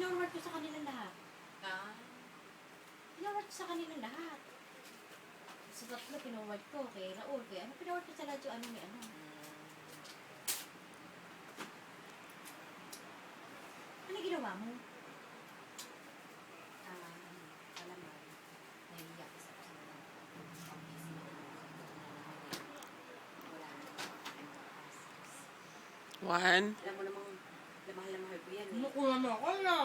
pinorward ko sa kanila lahat. Pinorward ko sa kanila lahat. Sa tatlo, pinorward ko. Kay Raul, kay ano, pinorward ko sa lahat yung ano, may ano. Ano ginawa mo? Alam mo, nahihiyak isa ko sa mga wala na. One, Alam mo namang, lamahal ko yan eh. Kumukuha mo ako, no?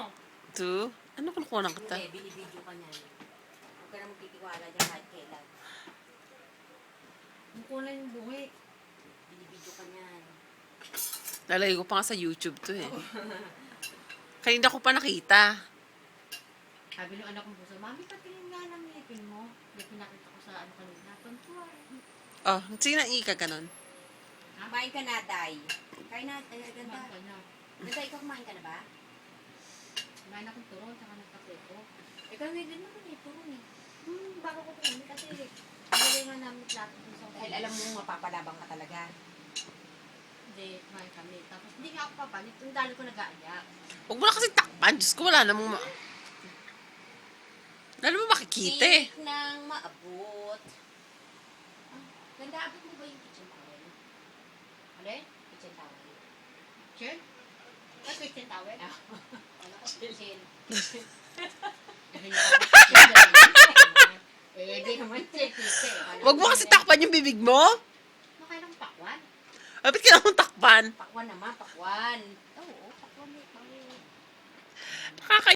2. Ano kinukuha kita? Hindi, binibidyo ka niyan. Huwag ka namang titiwala dyan kahit kailan. Kumukuha na yung buhi. Binibidyo ka niyan. Lalagay ko pa nga sa YouTube to eh. Kanina ko pa nakita. Sabi ng anak kong puso, Mami, patingin nga ng ngipin mo. Hindi pinakita ko sa ano kanina. Tuntua. Oh, sige na ika ka nun. Kumain ka na, Day. Kain na, ganda. Kumain ka na. Ganda, ikaw kumain ka na ba? Kumain akong turon, saka nagkape ko. Ikaw hindi din naman eh, puro eh. Bago ko kumain kasi nilagay nga namin plato dun sa Dahil alam mo, mapapalabang ka talaga. Hindi, kumain kami. Tapos hindi nga ako papalit. Yung dali ko nag-aayak. Huwag mo na kasi takpan. Diyos ko, wala namang wala namang makikita eh. Tinik nang maabot. Ganda, abot mo ba yung kitchen towel? Ano? Kitchen towel. Kitchen? Ay, kitchen towel? Ano ko, kitchen? Di naman kitchen. Huwag mo kasi takpan yung bibig mo. Makain ng pakwan? Bakit kailangan takpan? Pakwan naman, pakwan.